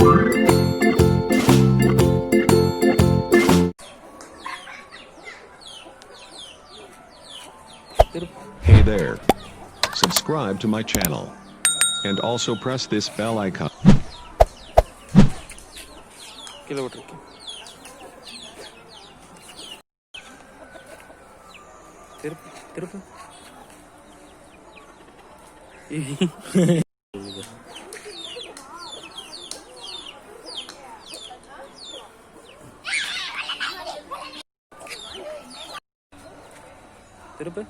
Hey there. Subscribe to my channel. And also press this bell icon. Kilometer. திருப்பு திருப்பு